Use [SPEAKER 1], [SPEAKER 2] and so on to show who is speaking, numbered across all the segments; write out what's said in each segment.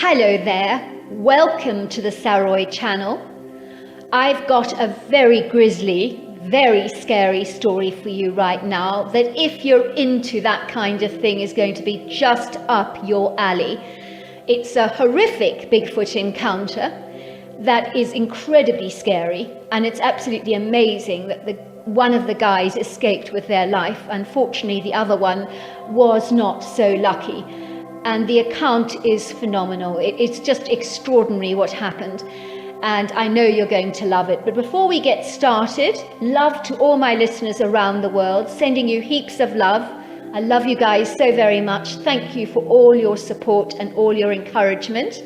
[SPEAKER 1] Hello there, welcome to the Saroy channel. I've got a very grisly, very scary story for you right now that, if you're into that kind of thing, is going to be just up your alley. It's a horrific Bigfoot encounter that is incredibly scary, and it's absolutely amazing that one of the guys escaped with their life. Unfortunately, the other one was not so lucky. And the account is phenomenal. It's just extraordinary what happened. And I know you're going to love it. But before we get started, love to all my listeners around the world, sending you heaps of love. I love you guys so very much. Thank you for all your support and all your encouragement.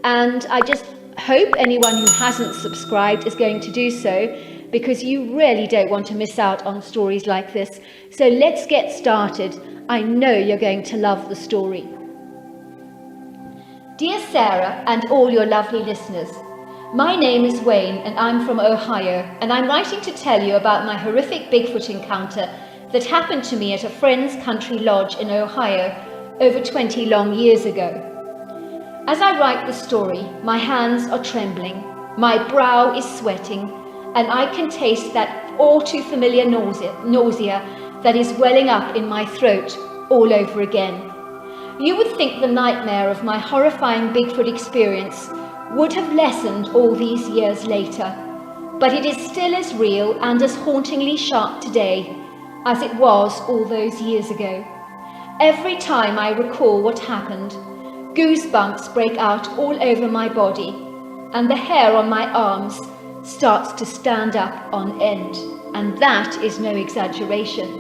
[SPEAKER 1] And I just hope anyone who hasn't subscribed is going to do so, because you really don't want to miss out on stories like this. So let's get started. I know you're going to love the story. Dear Sarah and all your lovely listeners, my name is Wayne and I'm from Ohio, and I'm writing to tell you about my horrific Bigfoot encounter that happened to me at a friend's country lodge in Ohio over 20 long years ago. As I write the story, my hands are trembling, my brow is sweating, and I can taste that all too familiar nausea that is welling up in my throat all over again. You would think the nightmare of my horrifying Bigfoot experience would have lessened all these years later, but it is still as real and as hauntingly sharp today as it was all those years ago. Every time I recall what happened, goosebumps break out all over my body, and the hair on my arms starts to stand up on end, and that is no exaggeration.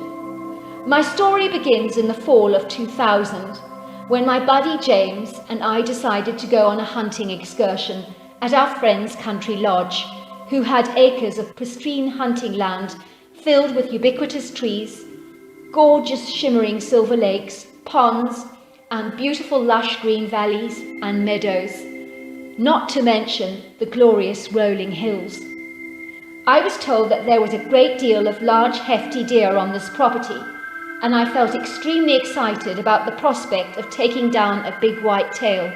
[SPEAKER 1] My story begins in the fall of 2000, when my buddy James and I decided to go on a hunting excursion at our friend's country lodge, who had acres of pristine hunting land filled with ubiquitous trees, gorgeous shimmering silver lakes, ponds, and beautiful lush green valleys and meadows, not to mention the glorious rolling hills. I was told that there was a great deal of large, hefty deer on this property, and I felt extremely excited about the prospect of taking down a big white tail.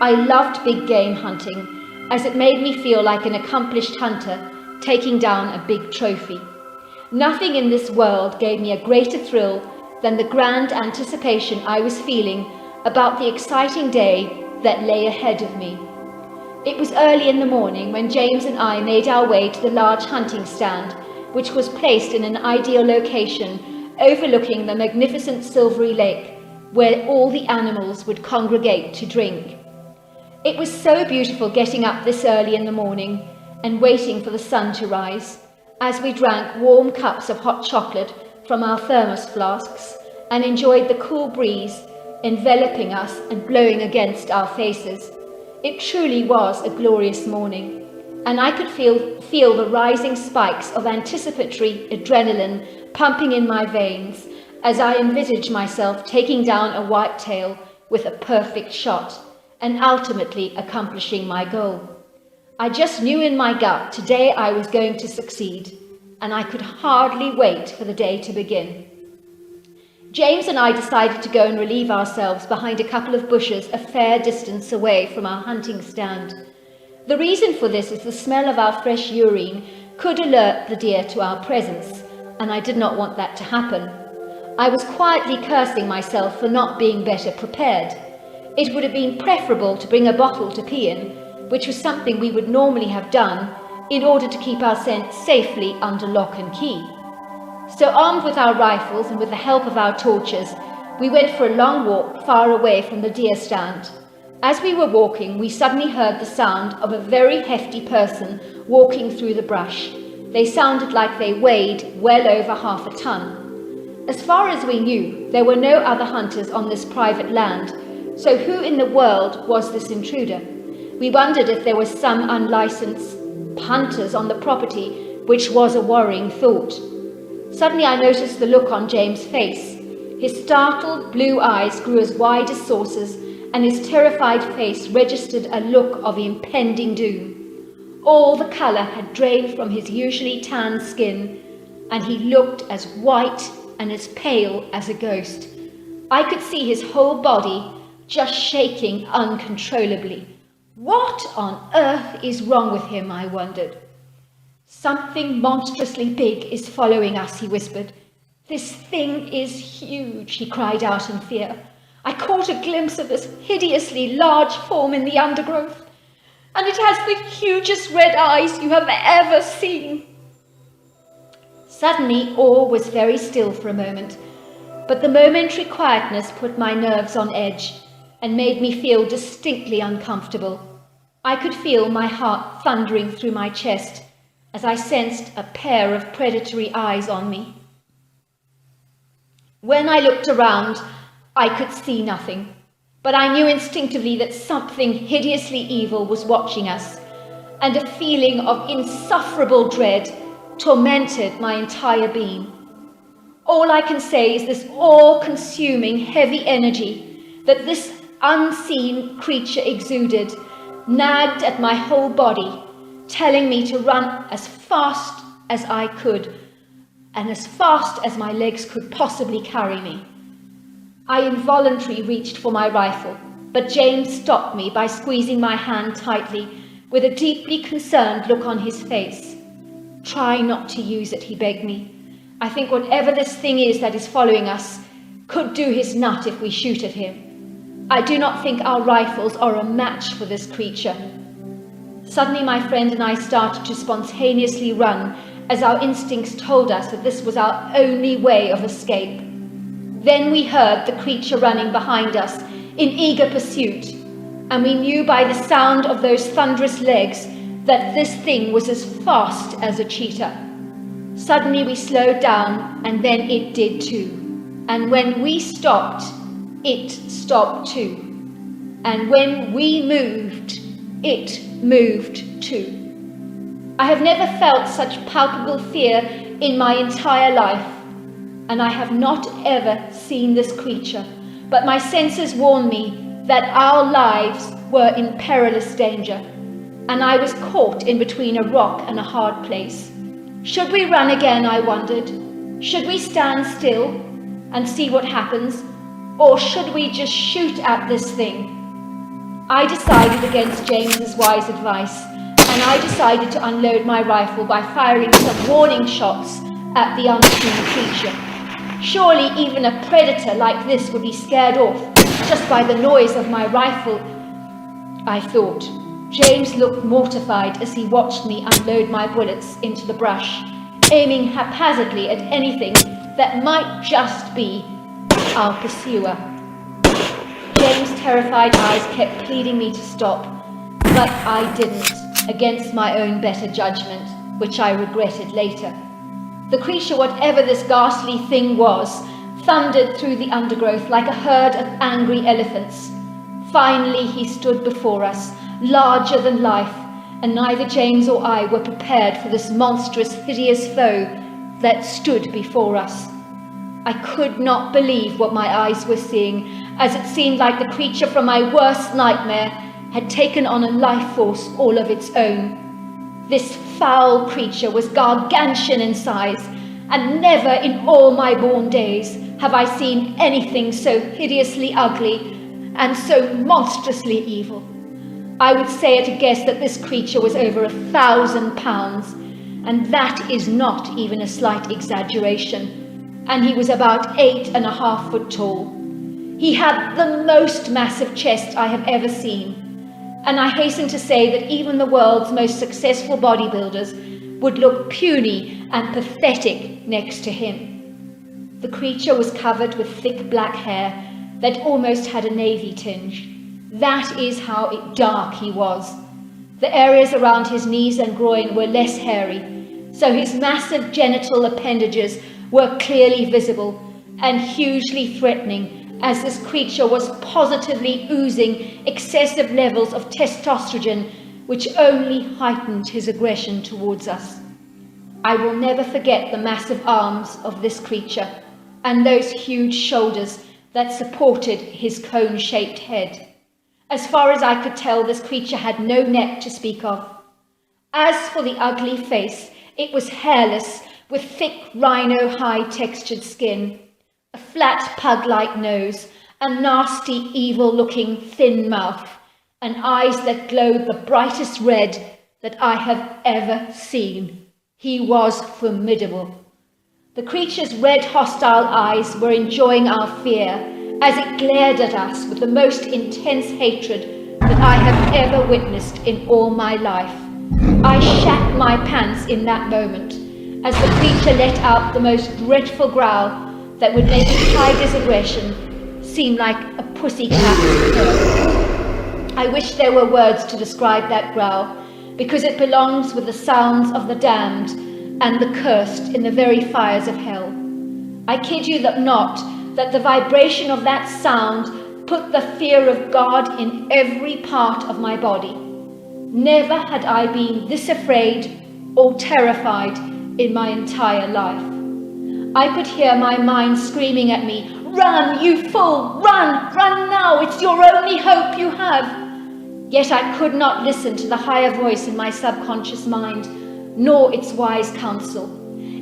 [SPEAKER 1] I loved big game hunting, as it made me feel like an accomplished hunter taking down a big trophy. Nothing in this world gave me a greater thrill than the grand anticipation I was feeling about the exciting day that lay ahead of me. It was early in the morning when James and I made our way to the large hunting stand, which was placed in an ideal location overlooking the magnificent silvery lake where all the animals would congregate to drink. It was so beautiful getting up this early in the morning and waiting for the sun to rise, as we drank warm cups of hot chocolate from our thermos flasks and enjoyed the cool breeze enveloping us and blowing against our faces. It truly was a glorious morning, and I could feel the rising spikes of anticipatory adrenaline pumping in my veins as I envisaged myself taking down a whitetail with a perfect shot and ultimately accomplishing my goal. I just knew in my gut today I was going to succeed, and I could hardly wait for the day to begin. James and I decided to go and relieve ourselves behind a couple of bushes a fair distance away from our hunting stand. The reason for this is the smell of our fresh urine could alert the deer to our presence, and I did not want that to happen. I was quietly cursing myself for not being better prepared. It would have been preferable to bring a bottle to pee in, which was something we would normally have done in order to keep our scent safely under lock and key. So, armed with our rifles and with the help of our torches, we went for a long walk far away from the deer stand. As we were walking, we suddenly heard the sound of a very hefty person walking through the brush. They sounded like they weighed well over half a ton. As far as we knew, there were no other hunters on this private land, so who in the world was this intruder? We wondered if there was some unlicensed hunters on the property, which was a worrying thought. Suddenly I noticed the look on James' face. His startled blue eyes grew as wide as saucers, and his terrified face registered a look of impending doom. All the colour had drained from his usually tanned skin, and he looked as white and as pale as a ghost. I could see his whole body just shaking uncontrollably. What on earth is wrong with him, I wondered. Something monstrously big is following us, he whispered. This thing is huge, he cried out in fear. I caught a glimpse of this hideously large form in the undergrowth, and it has the hugest red eyes you have ever seen. Suddenly, all was very still for a moment, but the momentary quietness put my nerves on edge and made me feel distinctly uncomfortable. I could feel my heart thundering through my chest as I sensed a pair of predatory eyes on me. When I looked around, I could see nothing, but I knew instinctively that something hideously evil was watching us, and a feeling of insufferable dread tormented my entire being. All I can say is this all-consuming heavy energy that this unseen creature exuded nagged at my whole body, telling me to run as fast as I could, and as fast as my legs could possibly carry me. I involuntarily reached for my rifle, but James stopped me by squeezing my hand tightly, with a deeply concerned look on his face. Try not to use it, he begged me. I think whatever this thing is that is following us could do his nut if we shoot at him. I do not think our rifles are a match for this creature. Suddenly my friend and I started to spontaneously run, as our instincts told us that this was our only way of escape. Then we heard the creature running behind us in eager pursuit, and we knew by the sound of those thunderous legs that this thing was as fast as a cheetah. Suddenly we slowed down, and then it did too. And when we stopped, it stopped too. And when we moved, it moved too. I have never felt such palpable fear in my entire life, and I have not ever seen this creature, but my senses warned me that our lives were in perilous danger, and I was caught in between a rock and a hard place. Should we run again, I wondered? Should we stand still and see what happens, or should we just shoot at this thing? I decided against James's wise advice, and I decided to unload my rifle by firing some warning shots at the unseen creature. Surely even a predator like this would be scared off just by the noise of my rifle, I thought. James looked mortified as he watched me unload my bullets into the brush, aiming haphazardly at anything that might just be our pursuer. James' terrified eyes kept pleading me to stop, but I didn't, against my own better judgment, which I regretted later. The creature, whatever this ghastly thing was, thundered through the undergrowth like a herd of angry elephants. Finally he stood before us, larger than life, and neither James or I were prepared for this monstrous, hideous foe that stood before us. I could not believe what my eyes were seeing, as it seemed like the creature from my worst nightmare had taken on a life force all of its own. This foul creature was gargantuan in size, and never in all my born days have I seen anything so hideously ugly and so monstrously evil. I would say at a guess that this creature was over 1,000 pounds, and that is not even a slight exaggeration, and he was about 8.5 feet tall. He had the most massive chest I have ever seen, and I hasten to say that even the world's most successful bodybuilders would look puny and pathetic next to him. The creature was covered with thick black hair that almost had a navy tinge. That is how dark he was. The areas around his knees and groin were less hairy, so his massive genital appendages were clearly visible and hugely threatening, as this creature was positively oozing excessive levels of testosterone, which only heightened his aggression towards us. I will never forget the massive arms of this creature and those huge shoulders that supported his cone-shaped head. As far as I could tell, this creature had no neck to speak of. As for the ugly face, it was hairless, with thick rhino-hide textured skin, a flat pug-like nose, a nasty, evil-looking, thin mouth, and eyes that glowed the brightest red that I have ever seen. He was formidable. The creature's red, hostile eyes were enjoying our fear as it glared at us with the most intense hatred that I have ever witnessed in all my life. I shat my pants in that moment as the creature let out the most dreadful growl that would make a tiger's aggression seem like a pussycat's purr. I wish there were words to describe that growl, because it belongs with the sounds of the damned and the cursed in the very fires of hell. I kid you not that the vibration of that sound put the fear of God in every part of my body. Never had I been this afraid or terrified in my entire life. I could hear my mind screaming at me, "Run, you fool! Run! Run now! It's your only hope you have!" Yet I could not listen to the higher voice in my subconscious mind, nor its wise counsel.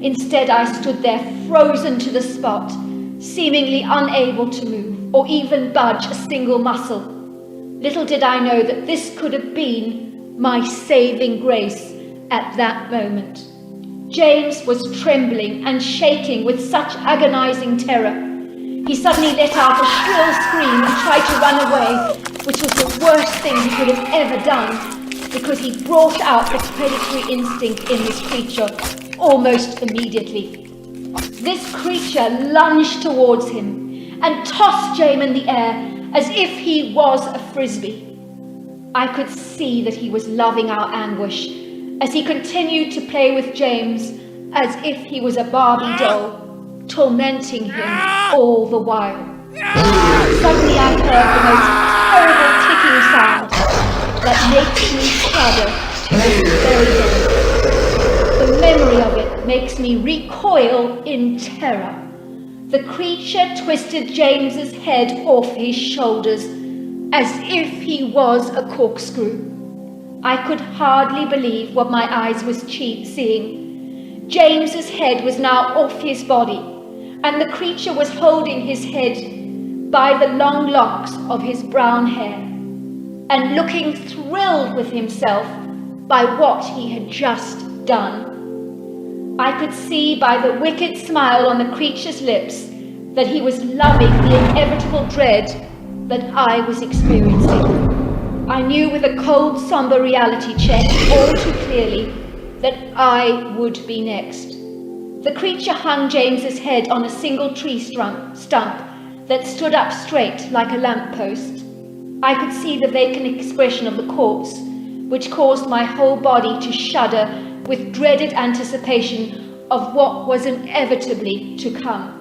[SPEAKER 1] Instead, I stood there frozen to the spot, seemingly unable to move or even budge a single muscle. Little did I know that this could have been my saving grace at that moment. James was trembling and shaking with such agonizing terror. He suddenly let out a shrill scream and tried to run away, which was the worst thing he could have ever done, because he brought out the predatory instinct in this creature almost immediately. This creature lunged towards him and tossed James in the air as if he was a frisbee. I could see that he was loving our anguish as he continued to play with James as if he was a Barbie doll, tormenting him all the while. Suddenly I heard the most terrible ticking sound that makes me shudder to this very day. The memory of it makes me recoil in terror. The creature twisted James's head off his shoulders as if he was a corkscrew. I could hardly believe what my eyes was seeing. James's head was now off his body, and the creature was holding his head by the long locks of his brown hair and looking thrilled with himself by what he had just done. I could see by the wicked smile on the creature's lips that he was loving the inevitable dread that I was experiencing. I knew with a cold, somber reality check all too clearly that I would be next. The creature hung James's head on a single tree stump that stood up straight like a lamppost. I could see the vacant expression of the corpse, which caused my whole body to shudder with dreaded anticipation of what was inevitably to come.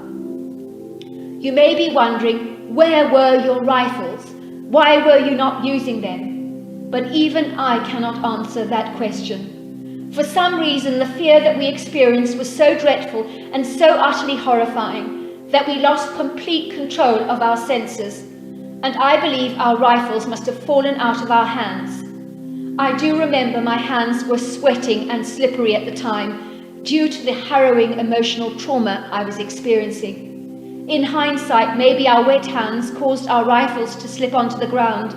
[SPEAKER 1] You may be wondering, where were your rifles? Why were you not using them? But even I cannot answer that question. For some reason, the fear that we experienced was so dreadful and so utterly horrifying that we lost complete control of our senses, and I believe our rifles must have fallen out of our hands. I do remember my hands were sweating and slippery at the time due to the harrowing emotional trauma I was experiencing. In hindsight, maybe our wet hands caused our rifles to slip onto the ground,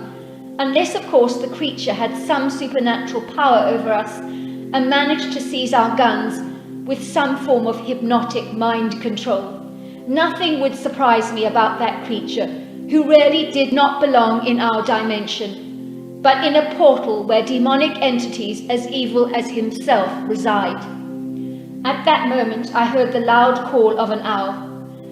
[SPEAKER 1] unless of course the creature had some supernatural power over us and managed to seize our guns with some form of hypnotic mind control. Nothing would surprise me about that creature, who really did not belong in our dimension, but in a portal where demonic entities as evil as himself reside. At that moment, I heard the loud call of an owl,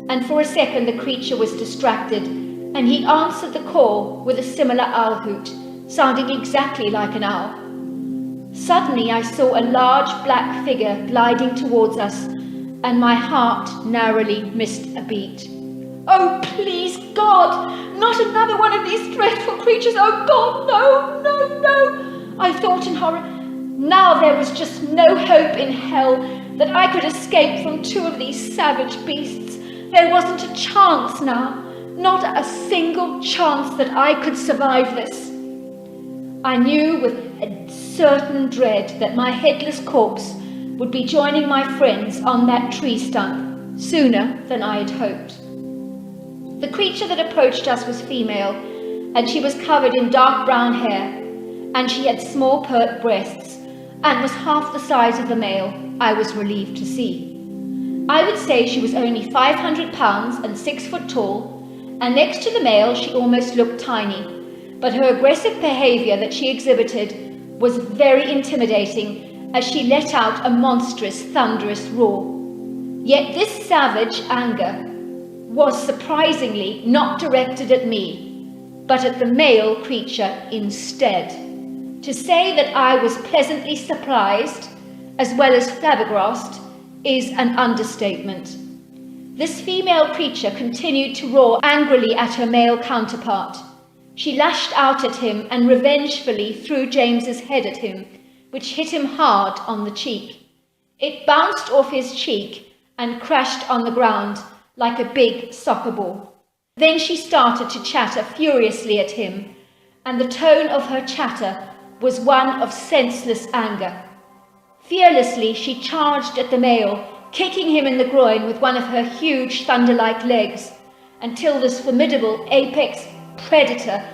[SPEAKER 1] and for a second the creature was distracted, and he answered the call with a similar owl hoot, sounding exactly like an owl. Suddenly I saw a large black figure gliding towards us, and my heart narrowly missed a beat. Oh, please, God, not another one of these dreadful creatures. Oh, God, no, no, no, I thought in horror. Now there was just no hope in hell that I could escape from two of these savage beasts. There wasn't a chance now, not a single chance that I could survive this. I knew with a certain dread that my headless corpse would be joining my friends on that tree stump sooner than I had hoped. The creature that approached us was female, and she was covered in dark brown hair, and she had small pert breasts, and was half the size of the male, I was relieved to see. I would say she was only 500 pounds and 6 foot tall, and next to the male she almost looked tiny, but her aggressive behaviour that she exhibited was very intimidating as she let out a monstrous, thunderous roar. Yet this savage anger was surprisingly not directed at me, but at the male creature instead. To say that I was pleasantly surprised, as well as flabbergasted, is an understatement. This female creature continued to roar angrily at her male counterpart. She lashed out at him and revengefully threw James's head at him, which hit him hard on the cheek. It bounced off his cheek and crashed on the ground like a big soccer ball. Then she started to chatter furiously at him, and the tone of her chatter was one of senseless anger. Fearlessly she charged at the male, kicking him in the groin with one of her huge thunder-like legs, until this formidable apex predator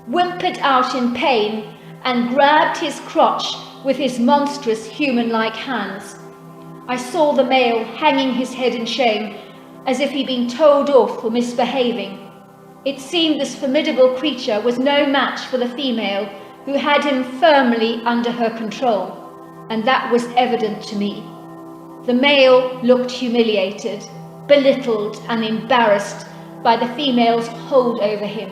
[SPEAKER 1] whimpered out in pain and grabbed his crotch with his monstrous human-like hands. I saw the male hanging his head in shame, as if he'd been told off for misbehaving. It seemed this formidable creature was no match for the female, who had him firmly under her control, and that was evident to me. The male looked humiliated, belittled and embarrassed by the female's hold over him,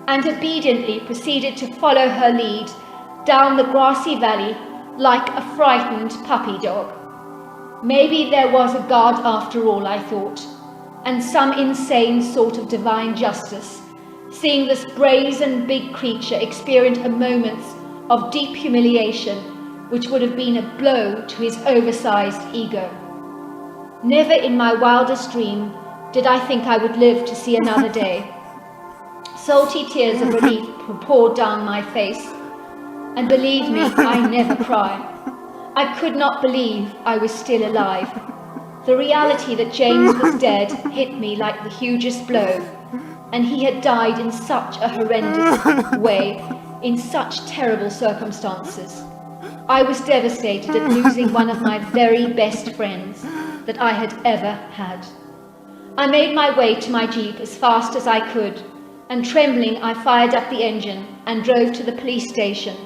[SPEAKER 1] and obediently proceeded to follow her lead down the grassy valley like a frightened puppy dog. Maybe there was a God after all, I thought, and some insane sort of divine justice, seeing this brazen big creature experience a moment of deep humiliation, which would have been a blow to his oversized ego. Never in my wildest dream did I think I would live to see another day. Salty tears of relief poured down my face, and believe me, I never cry. I could not believe I was still alive. The reality that James was dead hit me like the hugest blow, and he had died in such a horrendous way, in such terrible circumstances. I was devastated at losing one of my very best friends that I had ever had. I made my way to my jeep as fast as I could, and trembling I fired up the engine and drove to the police station.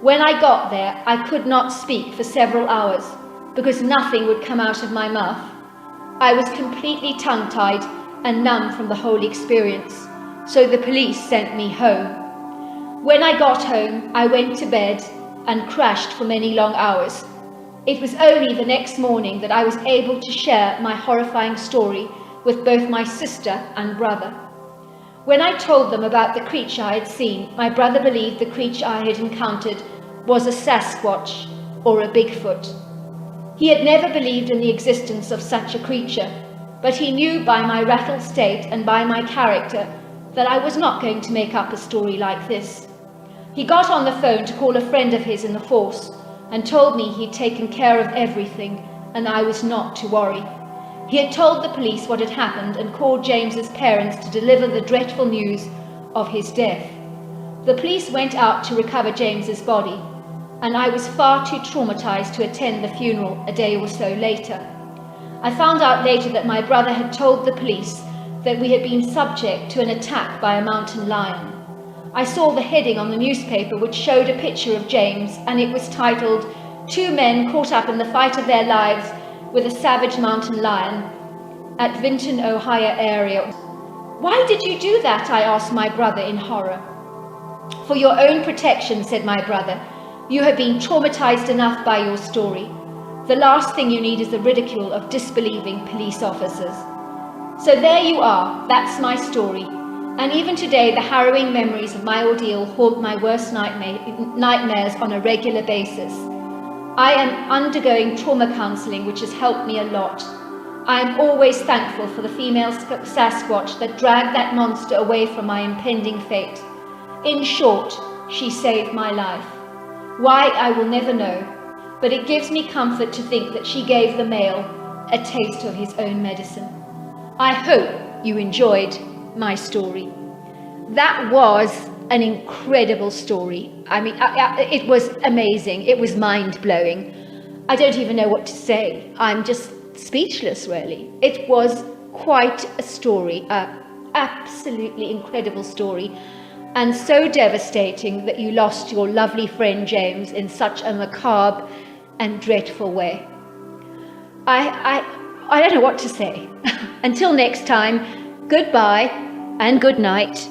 [SPEAKER 1] When I got there, I could not speak for several hours because nothing would come out of my mouth. I was completely tongue-tied and numb from the whole experience, so the police sent me home. When I got home, I went to bed and crashed for many long hours. It was only the next morning that I was able to share my horrifying story with both my sister and brother. When I told them about the creature I had seen, my brother believed the creature I had encountered was a Sasquatch or a Bigfoot. He had never believed in the existence of such a creature, but he knew by my rattled state and by my character that I was not going to make up a story like this. He got on the phone to call a friend of his in the force and told me he'd taken care of everything and I was not to worry. He had told the police what had happened and called James's parents to deliver the dreadful news of his death. The police went out to recover James's body, and I was far too traumatized to attend the funeral a day or so later. I found out later that my brother had told the police that we had been subject to an attack by a mountain lion. I saw the heading on the newspaper which showed a picture of James, and it was titled, "Two men caught up in the fight of their lives with a savage mountain lion at Vinton, Ohio area." "Why did you do that?" I asked my brother in horror. "For your own protection," said my brother. "You have been traumatized enough by your story. The last thing you need is the ridicule of disbelieving police officers." So there you are, that's my story. And even today, the harrowing memories of my ordeal haunt my worst nightmares on a regular basis. I am undergoing trauma counseling, which has helped me a lot. I am always thankful for the female Sasquatch that dragged that monster away from my impending fate. In short, she saved my life. Why, I will never know, but it gives me comfort to think that she gave the male a taste of his own medicine. I hope you enjoyed my story. That was an incredible story. I mean, it was amazing. It was mind-blowing. I don't even know what to say. I'm just speechless, really. It was quite a story, an absolutely incredible story, and so devastating that you lost your lovely friend James in such a macabre and dreadful way. I don't know what to say. Until next time, goodbye and good night.